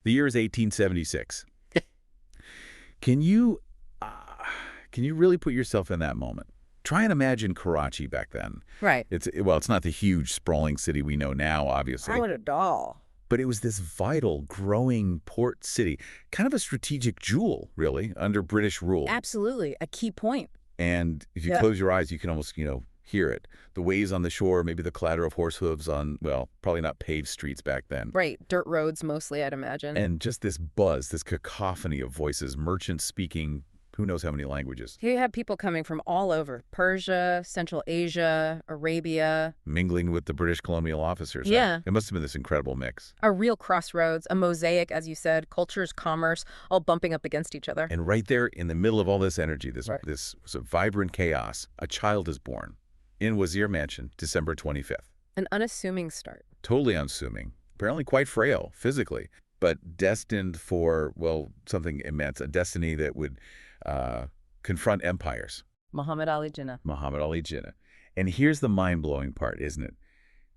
The year is 1876. Can you uh, can you really put yourself in that moment? Try and imagine Karachi back then. Right. It's not the huge sprawling city we know now, I obviously, would a doll. but it was this vital, growing port city, kind of a strategic jewel, really, under British rule. Absolutely. A key point. And if you Yeah. close your eyes, you can almost, hear it. The waves on the shore, maybe the clatter of horse hooves on, well, probably not paved streets back then. Right. Dirt roads mostly, I'd imagine. And just this buzz, this cacophony of voices, merchants speaking who knows how many languages, Here you have people coming from all over. Persia, Central Asia, Arabia. mingling with the British colonial officers. Yeah. It must have been this incredible mix. A real crossroads, a mosaic, as you said, cultures, commerce, all bumping up against each other. And right there in the middle of all this energy, Right. this was a vibrant chaos, a child is born in Wazir Mansion, December 25th. An unassuming start. Totally unassuming, apparently quite frail physically, but destined for, well, something immense, a destiny that would confront empires. Muhammad Ali Jinnah. Muhammad Ali Jinnah. And here's the mind-blowing part, isn't it?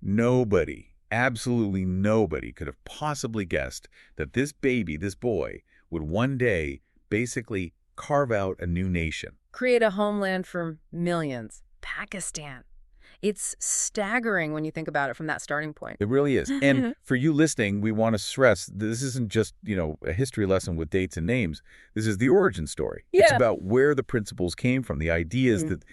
Nobody, absolutely nobody could have possibly guessed that this baby, this boy, would one day basically carve out a new nation. Create a homeland for millions. Pakistan. It's staggering when you think about it from that starting point. It really is. And for you listening, we want to stress this isn't just, a history lesson with dates and names. This is the origin story. It's Yeah. about where the principles came from, the ideas that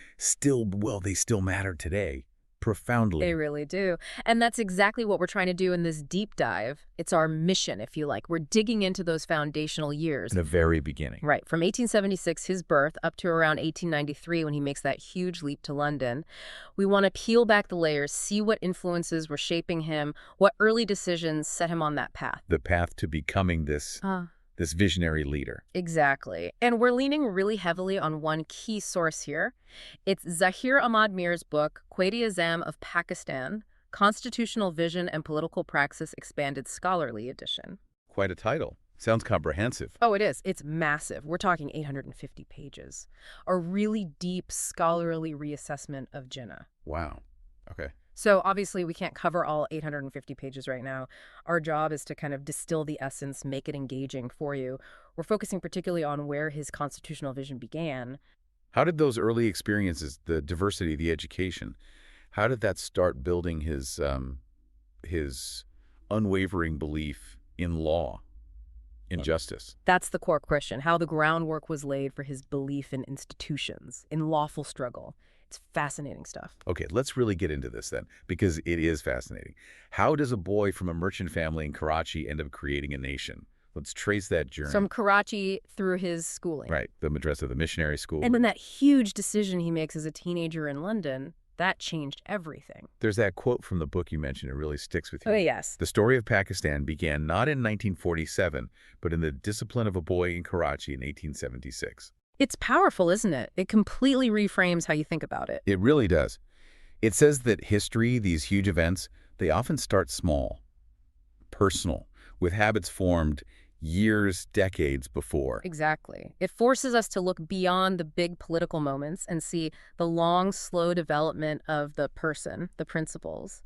they still matter today profoundly. They really do. And that's exactly what we're trying to do in this deep dive. It's our mission, if you like. We're digging into those foundational years. In the very beginning. Right, from 1876, his birth, up to around 1893 when he makes that huge leap to London. We want to peel back the layers, see what influences were shaping him, what early decisions set him on that path. The path to becoming this visionary leader. Exactly. And we're leaning really heavily on one key source here. It's Zaheer Ahmad Meer's book, Quaid-e-Azam of Pakistan, Constitutional Vision and Political Praxis Expanded Scholarly Edition. Quite a title. Sounds comprehensive. Oh, it is. It's massive. We're talking 850 pages. A really deep scholarly reassessment of Jinnah. Wow. Okay. So obviously we can't cover all 850 pages right now. Our job is to kind of distill the essence, make it engaging for you. We're focusing particularly on where his constitutional vision began. How did those early experiences, the diversity, the education, how did that start building his unwavering belief in law, in justice? That's the core question, how the groundwork was laid for his belief in institutions, in lawful struggle. It's fascinating stuff. Okay, let's really get into this then, because it is fascinating. How does a boy from a merchant family in Karachi end up creating a nation? Let's trace that journey. From Karachi through his schooling. Right, the madrasa, the missionary school. And then that huge decision he makes as a teenager in London, that changed everything. There's that quote from the book you mentioned. It really sticks with you. Oh, yes. The story of Pakistan began not in 1947, but in the discipline of a boy in Karachi in 1876. It's powerful, isn't it? It completely reframes how you think about it. It really does. It says that history, these huge events, they often start small, personal, with habits formed years, decades before. Exactly. It forces us to look beyond the big political moments and see the long, slow development of the person, the principles.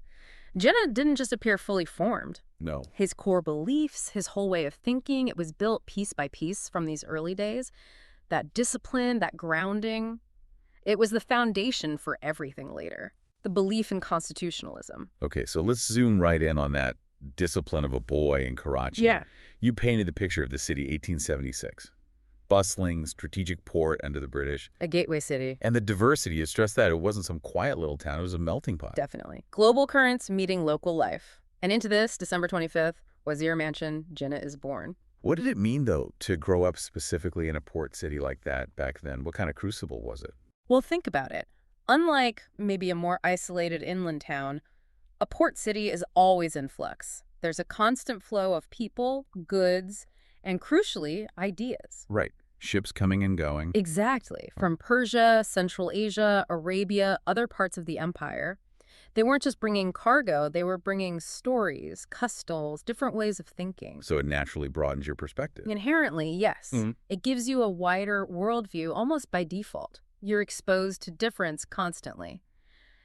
Jinnah didn't just appear fully formed. No. His core beliefs, his whole way of thinking, it was built piece by piece from these early days. That discipline, that grounding, it was the foundation for everything later. The belief in constitutionalism. Okay, so let's zoom right in on that discipline of a boy in Karachi. Yeah. You painted the picture of the city, 1876. Bustling, strategic port under the British. A gateway city. And the diversity, you stressed that. It wasn't some quiet little town. It was a melting pot. Definitely. Global currents meeting local life. And into this, December 25th, Wazir Mansion, Jinnah is born. What did it mean, though, to grow up specifically in a port city like that back then? What kind of crucible was it? Well, think about it. Unlike maybe a more isolated inland town, a port city is always in flux. There's a constant flow of people, goods, and crucially, ideas. Right. Ships coming and going. Exactly. From Persia, Central Asia, Arabia, other parts of the empire. They weren't just bringing cargo, they were bringing stories, customs, different ways of thinking. So it naturally broadens your perspective. Inherently, yes. It gives you a wider worldview almost by default. You're exposed to difference constantly.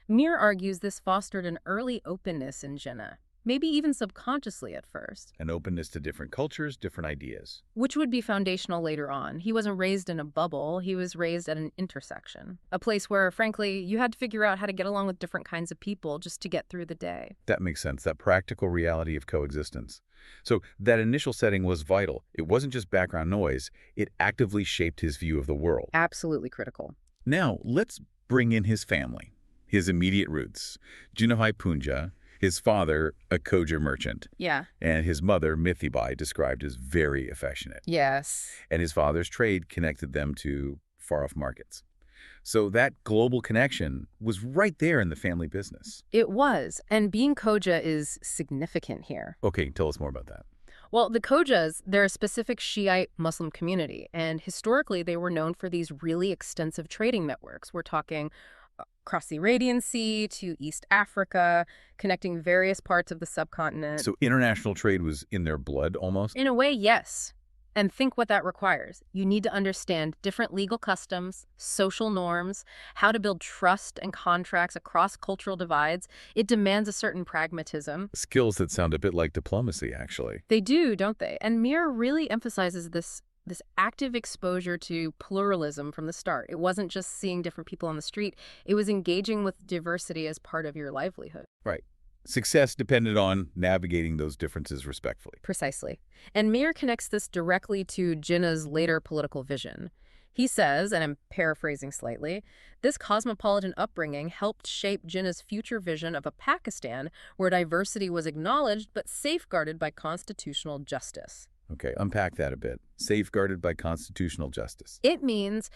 Meer argues this fostered an early openness in Jinnah. maybe even subconsciously at first. An openness to different cultures, different ideas. Which would be foundational later on. He wasn't raised in a bubble, he was raised at an intersection. A place where, frankly, you had to figure out how to get along with different kinds of people just to get through the day. That makes sense, that practical reality of coexistence. So that initial setting was vital. It wasn't just background noise, it actively shaped his view of the world. Absolutely critical. Now, let's bring in his family, his immediate roots. Jinnah Punja, his father, a Koja merchant. Yeah. And his mother, Mithibai, described as very affectionate. Yes. And his father's trade connected them to far-off markets. So that global connection was right there in the family business. It was. And being Koja is significant here. Okay, tell us more about that. Well, the Khojas, they're a specific Shiite Muslim community, and historically they were known for these really extensive trading networks. We're talking across the Arabian Sea to East Africa, connecting various parts of the subcontinent. So international trade was in their blood almost? In a way, yes. And think what that requires. You need to understand different legal customs, social norms, how to build trust and contracts across cultural divides. It demands a certain pragmatism. Skills that sound a bit like diplomacy, actually. They do, don't they? And Meer really emphasizes this active exposure to pluralism from the start. It wasn't just seeing different people on the street. It was engaging with diversity as part of your livelihood. Right. Success depended on navigating those differences respectfully. Precisely. And Meer connects this directly to Jinnah's later political vision. He says, and I'm paraphrasing slightly, this cosmopolitan upbringing helped shape Jinnah's future vision of a Pakistan where diversity was acknowledged but safeguarded by constitutional justice. Okay, unpack that a bit. Safeguarded by constitutional justice. It means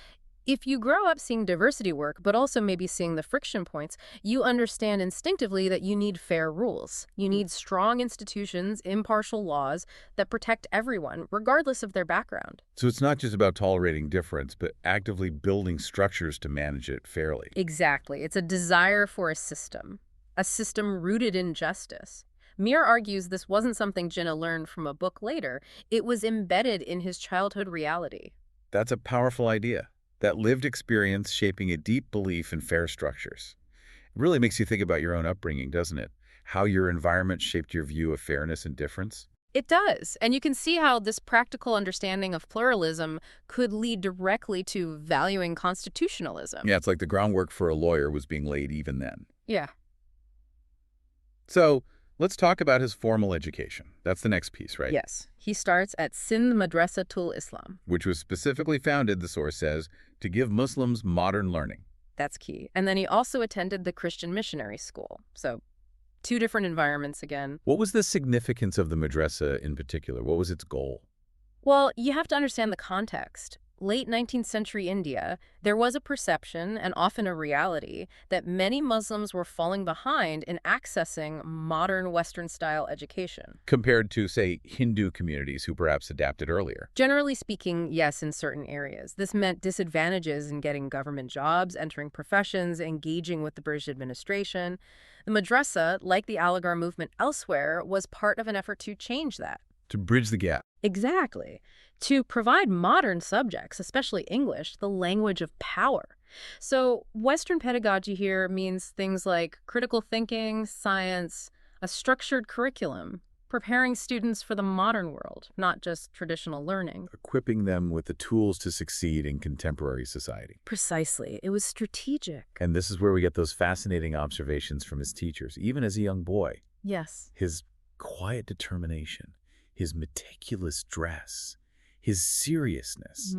if you grow up seeing diversity work, but also maybe seeing the friction points, you understand instinctively that you need fair rules. You need strong institutions, impartial laws that protect everyone, regardless of their background. So it's not just about tolerating difference, but actively building structures to manage it fairly. Exactly. It's a desire for a system rooted in justice. Meer argues this wasn't something Jinnah learned from a book later. It was embedded in his childhood reality. That's a powerful idea. That lived experience shaping a deep belief in fair structures. It really makes you think about your own upbringing, doesn't it? How your environment shaped your view of fairness and difference. It does. And you can see how this practical understanding of pluralism could lead directly to valuing constitutionalism. Yeah, it's like the groundwork for a lawyer was being laid even then. Yeah. So let's talk about his formal education. That's the next piece, right? Yes. He starts at Sindh Madrasatul Islam. Which was specifically founded, the source says, to give Muslims modern learning. That's key. And then he also attended the Christian missionary school. So 2 different environments again. What was the significance of the madrasa in particular? What was its goal? Well, you have to understand the context. Late 19th century India, there was a perception, and often a reality, that many Muslims were falling behind in accessing modern Western-style education. Compared to, say, Hindu communities who perhaps adapted earlier. Generally speaking, yes, in certain areas. This meant disadvantages in getting government jobs, entering professions, engaging with the British administration. The madrasa, like the Aligarh movement elsewhere, was part of an effort to change that. To bridge the gap. Exactly. To provide modern subjects, especially English, the language of power. So Western pedagogy here means things like critical thinking, science, a structured curriculum, preparing students for the modern world, not just traditional learning. Equipping them with the tools to succeed in contemporary society. Precisely. It was strategic. And this is where we get those fascinating observations from his teachers, even as a young boy. Yes. His quiet determination, his meticulous dress, his seriousness.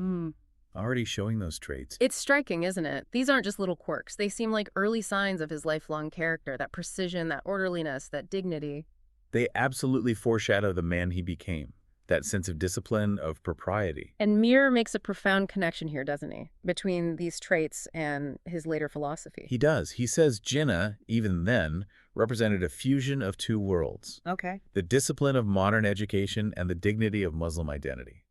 Already showing those traits. It's striking, isn't it? These aren't just little quirks. They seem like early signs of his lifelong character, that precision, that orderliness, that dignity. They absolutely foreshadow the man he became, that sense of discipline, of propriety. And Meer makes a profound connection here, doesn't he, between these traits and his later philosophy. He does. He says Jinnah, even then, represented a fusion of 2 worlds. Okay. The discipline of modern education and the dignity of Muslim identity.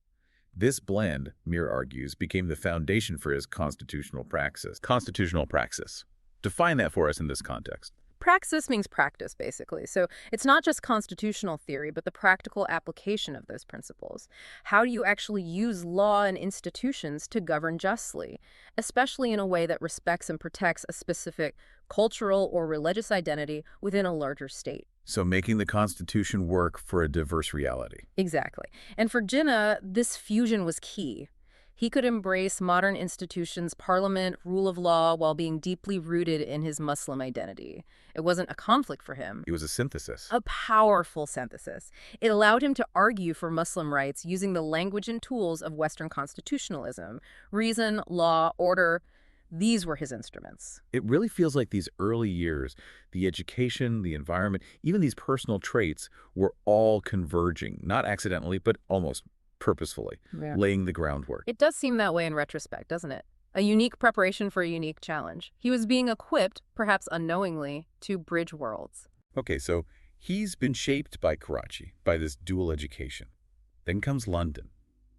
This blend, Meer argues, became the foundation for his constitutional praxis. Constitutional praxis. Define that for us in this context. Praxis means practice, basically. So it's not just constitutional theory, but the practical application of those principles. How do you actually use law and institutions to govern justly, especially in a way that respects and protects a specific cultural or religious identity within a larger state? So making the Constitution work for a diverse reality. Exactly. And for Jinnah, this fusion was key. He could embrace modern institutions, parliament, rule of law, while being deeply rooted in his Muslim identity. It wasn't a conflict for him. It was a synthesis. A powerful synthesis. It allowed him to argue for Muslim rights using the language and tools of Western constitutionalism. Reason, law, order, these were his instruments. It really feels like these early years, the education, the environment, even these personal traits were all converging, not accidentally, but almost purposefully, laying the groundwork. It does seem that way in retrospect, doesn't it? A unique preparation for a unique challenge. He was being equipped, perhaps unknowingly, to bridge worlds. Okay, so he's been shaped by Karachi, by this dual education. Then comes London,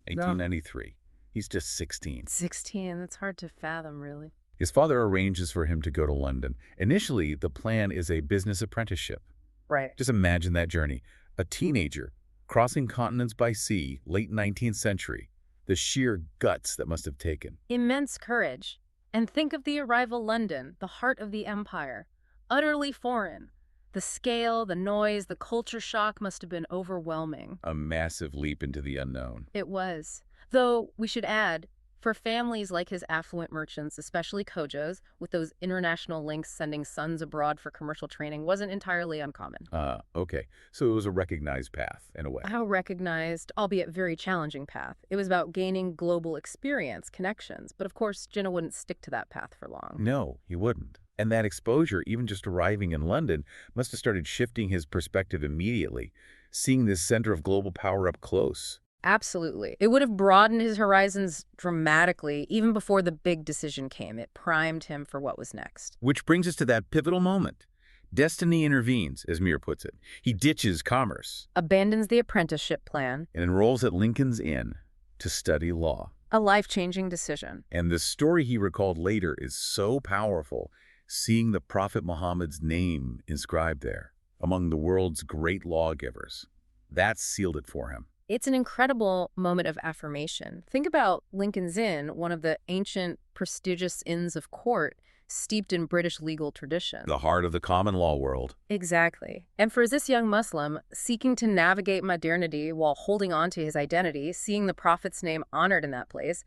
1893. He's just 16. 16, that's hard to fathom, really. His father arranges for him to go to London. Initially, the plan is a business apprenticeship. Right. Just imagine that journey. A teenager crossing continents by sea, late 19th century. The sheer guts that must have taken. Immense courage. And think of the arrival London, the heart of the empire. Utterly foreign. The scale, the noise, the culture shock must have been overwhelming. A massive leap into the unknown. It was. Though, we should add, for families like his affluent merchants, especially Khojahs, with those international links sending sons abroad for commercial training, wasn't entirely uncommon. Okay. So it was a recognized path, in a way. A recognized, albeit very challenging path. It was about gaining global experience, connections. But of course, Jinnah wouldn't stick to that path for long. No, he wouldn't. And that exposure, even just arriving in London, must have started shifting his perspective immediately, seeing this center of global power up close. Absolutely. It would have broadened his horizons dramatically even before the big decision came. It primed him for what was next. Which brings us to that pivotal moment. Destiny intervenes, as Meer puts it. He ditches commerce. Abandons the apprenticeship plan. And enrolls at Lincoln's Inn to study law. A life-changing decision. And the story he recalled later is so powerful, seeing the Prophet Muhammad's name inscribed there, among the world's great lawgivers. That sealed it for him. It's an incredible moment of affirmation. Think about Lincoln's Inn, one of the ancient, prestigious inns of court, steeped in British legal tradition. The heart of the common law world. Exactly. And for this young Muslim, seeking to navigate modernity while holding on to his identity, seeing the Prophet's name honored in that place,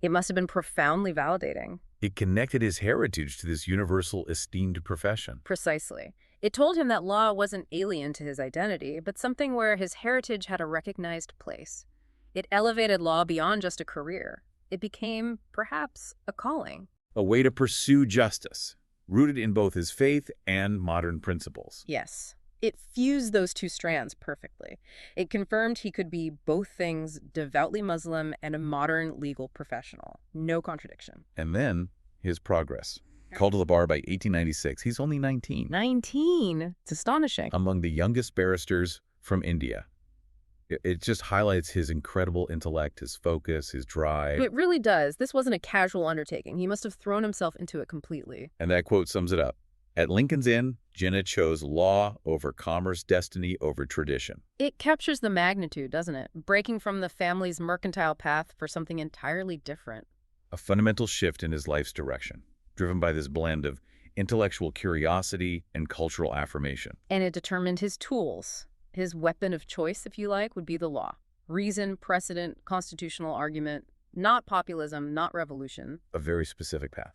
it must have been profoundly validating. It connected his heritage to this universal esteemed profession. Precisely. It told him that law wasn't alien to his identity, but something where his heritage had a recognized place. It elevated law beyond just a career. It became, perhaps, a calling. A way to pursue justice, rooted in both his faith and modern principles. Yes. It fused those two strands perfectly. It confirmed he could be both things, devoutly Muslim and a modern legal professional. No contradiction. And then, his progress. Called to the bar by 1896. He's only 19. 19? It's astonishing. Among the youngest barristers from India. It just highlights his incredible intellect, his focus, his drive. It really does. This wasn't a casual undertaking. He must have thrown himself into it completely. And that quote sums it up. At Lincoln's Inn, Jinnah chose law over commerce, destiny over tradition. It captures the magnitude, doesn't it? Breaking from the family's mercantile path for something entirely different. A fundamental shift in his life's direction, driven by this blend of intellectual curiosity and cultural affirmation. And it determined his tools. His weapon of choice, if you like, would be the law. Reason, precedent, constitutional argument, not populism, not revolution. A very specific path.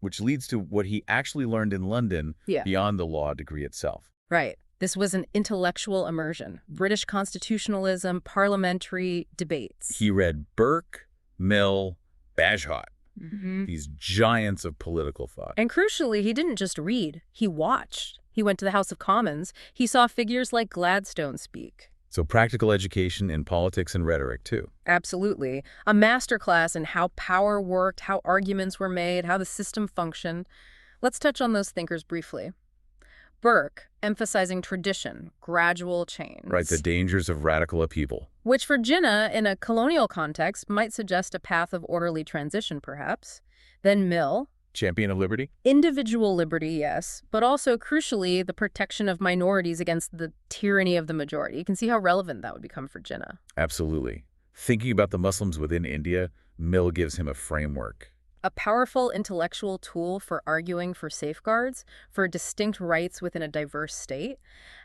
Which leads to what he actually learned in London beyond the law degree itself. Right. This was an intellectual immersion. British constitutionalism, parliamentary debates. He read Burke, Mill, Bagehot. These giants of political thought. And crucially, he didn't just read, he watched. He went to the House of Commons. He saw figures like Gladstone speak. So practical education in politics and rhetoric, too. Absolutely. A masterclass in how power worked, how arguments were made, how the system functioned. Let's touch on those thinkers briefly. Burke, emphasizing tradition, gradual change. Right, the dangers of radical upheaval. Which for Jinnah, in a colonial context, might suggest a path of orderly transition, perhaps. Then Mill, Champion of liberty? Individual liberty, yes, but also, crucially, the protection of minorities against the tyranny of the majority. You can see how relevant that would become for Jinnah. Absolutely. Thinking about the Muslims within India, Mill gives him a framework. A powerful intellectual tool for arguing for safeguards, for distinct rights within a diverse state.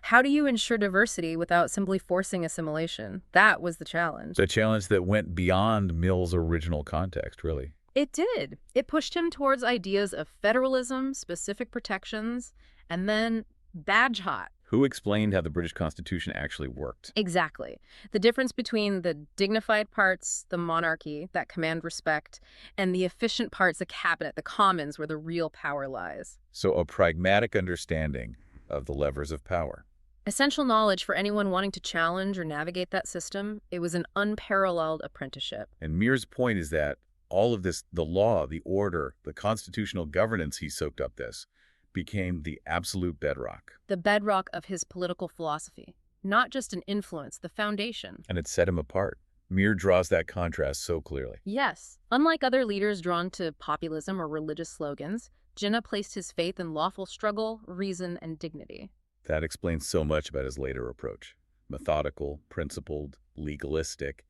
How do you ensure diversity without simply forcing assimilation? That was the challenge. It's a challenge that went beyond Mill's original context, really. It did. It pushed him towards ideas of federalism, specific protections, and then badge hot. Who explained how the British Constitution actually worked? Exactly. The difference between the dignified parts, the monarchy, that command respect, and the efficient parts, the cabinet, the commons, where the real power lies. So a pragmatic understanding of the levers of power. Essential knowledge for anyone wanting to challenge or navigate that system. It was an unparalleled apprenticeship. And Meer's point is that all of this, the law, the order, the constitutional governance he soaked up this, became the absolute bedrock. The bedrock of his political philosophy. Not just an influence, the foundation. And it set him apart. Meer draws that contrast so clearly. Yes. Unlike other leaders drawn to populism or religious slogans, Jinnah placed his faith in lawful struggle, reason, and dignity. That explains so much about his later approach. Methodical, principled, legalistic,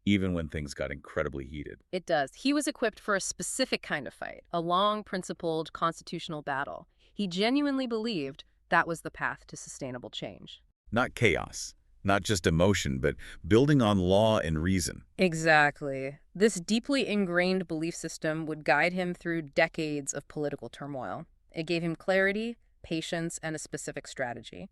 even when things got incredibly heated. It does. He was equipped for a specific kind of fight, a long, principled, constitutional battle. He genuinely believed that was the path to sustainable change. Not chaos, not just emotion, but building on law and reason. Exactly. This deeply ingrained belief system would guide him through decades of political turmoil. It gave him clarity, patience, and a specific strategy.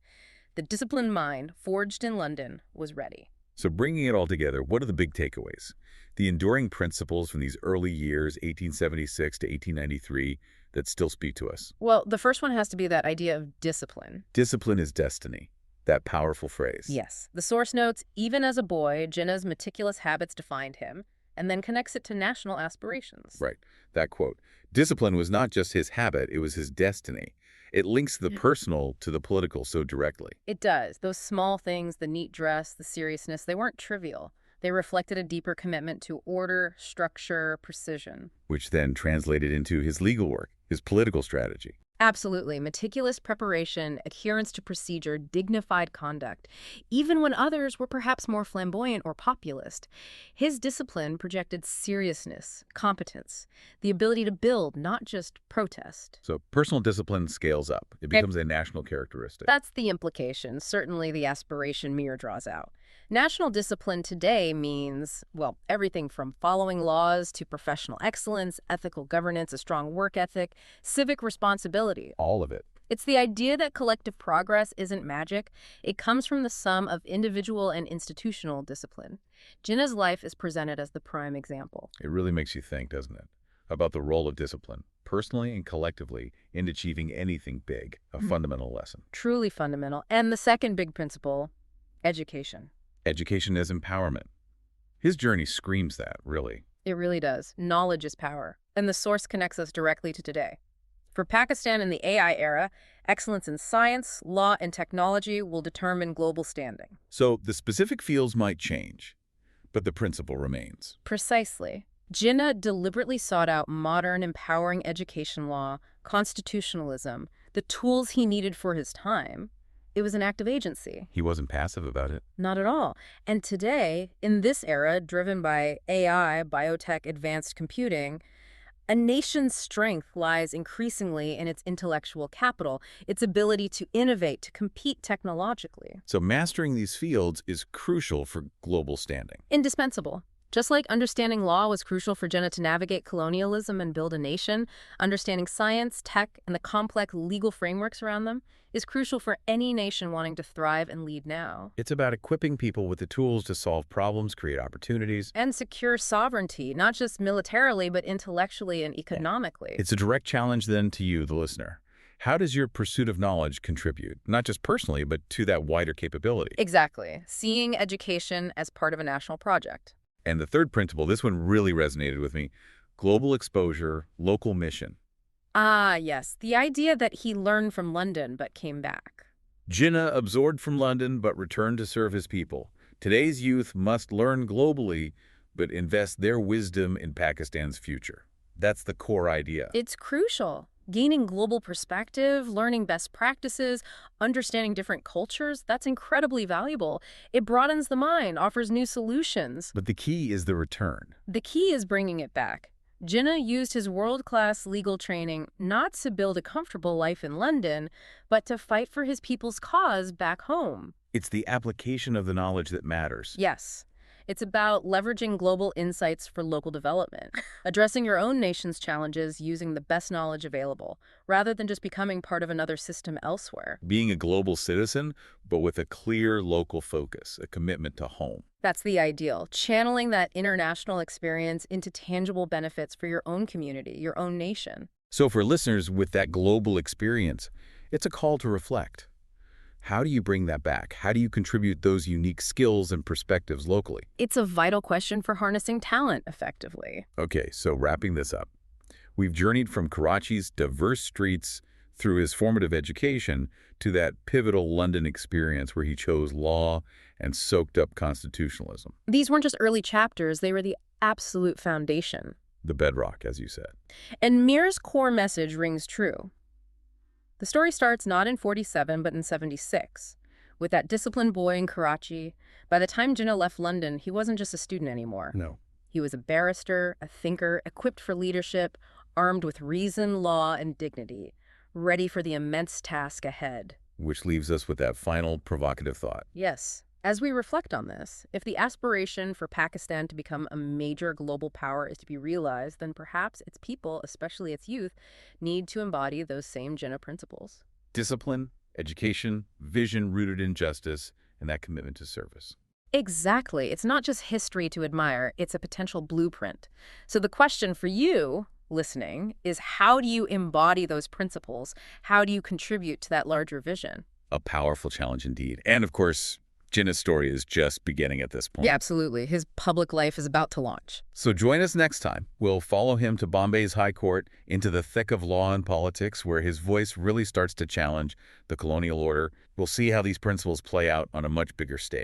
The disciplined mind, forged in London, was ready. So bringing it all together, what are the big takeaways? The enduring principles from these early years, 1876 to 1893, that still speak to us. Well, the first one has to be that idea of discipline. Discipline is destiny. That powerful phrase. Yes. The source notes, even as a boy, Jinnah's meticulous habits defined him, and then connects it to national aspirations. Right. That quote. Discipline was not just his habit, it was his destiny. It links the personal to the political so directly. It does. Those small things, the neat dress, the seriousness, they weren't trivial. They reflected a deeper commitment to order, structure, precision. Which then translated into his legal work, his political strategy. Absolutely. Meticulous preparation, adherence to procedure, dignified conduct, even when others were perhaps more flamboyant or populist. His discipline projected seriousness, competence, the ability to build, not just protest. So personal discipline scales up. It becomes a national characteristic. That's the implication, certainly the aspiration Meer draws out. National discipline today means, well, everything from following laws to professional excellence, ethical governance, a strong work ethic, civic responsibility. All of it. It's the idea that collective progress isn't magic. It comes from the sum of individual and institutional discipline. Jinnah's life is presented as the prime example. It really makes you think, doesn't it? About the role of discipline, personally and collectively, in achieving anything big, a fundamental lesson. Truly fundamental. And the second big principle, education. Education as empowerment. His journey screams that, really. It really does. Knowledge is power. And the source connects us directly to today. For Pakistan in the AI era, excellence in science, law, and technology will determine global standing. So the specific fields might change, but the principle remains. Precisely. Jinnah deliberately sought out modern, empowering education law, constitutionalism, the tools he needed for his time. It was an act of agency. He wasn't passive about it. Not at all. And today, in this era, driven by AI, biotech, advanced computing, a nation's strength lies increasingly in its intellectual capital, its ability to innovate, to compete technologically. So mastering these fields is crucial for global standing. Indispensable. Just like understanding law was crucial for Jinnah to navigate colonialism and build a nation, understanding science, tech, and the complex legal frameworks around them is crucial for any nation wanting to thrive and lead now. It's about equipping people with the tools to solve problems, create opportunities. And secure sovereignty, not just militarily, but intellectually and economically. It's a direct challenge then to you, the listener. How does your pursuit of knowledge contribute, not just personally, but to that wider capability? Exactly. Seeing education as part of a national project. And the third principle, this one really resonated with me, global exposure, local mission. Ah, yes, the idea that he learned from London but came back. Jinnah absorbed from London but returned to serve his people. Today's youth must learn globally but invest their wisdom in Pakistan's future. That's the core idea. It's crucial. Gaining global perspective, learning best practices, understanding different cultures, that's incredibly valuable. It broadens the mind, offers new solutions. But the key is the return. The key is bringing it back. Jinnah used his world-class legal training not to build a comfortable life in London, but to fight for his people's cause back home. It's the application of the knowledge that matters. Yes. It's about leveraging global insights for local development, addressing your own nation's challenges using the best knowledge available, rather than just becoming part of another system elsewhere. Being a global citizen, but with a clear local focus, a commitment to home. That's the ideal, channeling that international experience into tangible benefits for your own community, your own nation. So for listeners with that global experience, it's a call to reflect. How do you bring that back? How do you contribute those unique skills and perspectives locally? It's a vital question for harnessing talent effectively. Okay, so wrapping this up. We've journeyed from Karachi's diverse streets through his formative education to that pivotal London experience where he chose law and soaked up constitutionalism. These weren't just early chapters, they were the absolute foundation. The bedrock, as you said. And Meer's core message rings true. The story starts not in 47, but in 76. With that disciplined boy in Karachi, by the time Jinnah left London, he wasn't just a student anymore. No. He was a barrister, a thinker, equipped for leadership, armed with reason, law, and dignity, ready for the immense task ahead. Which leaves us with that final provocative thought. Yes. As we reflect on this, if the aspiration for Pakistan to become a major global power is to be realized, then perhaps its people, especially its youth, need to embody those same Jinnah principles. Discipline, education, vision rooted in justice, and that commitment to service. Exactly. It's not just history to admire, it's a potential blueprint. So the question for you, listening, is how do you embody those principles? How do you contribute to that larger vision? A powerful challenge indeed. And of course, Jinnah's story is just beginning at this point. Yeah, absolutely. His public life is about to launch. So join us next time. We'll follow him to Bombay's High Court, into the thick of law and politics, where his voice really starts to challenge the colonial order. We'll see how these principles play out on a much bigger stage.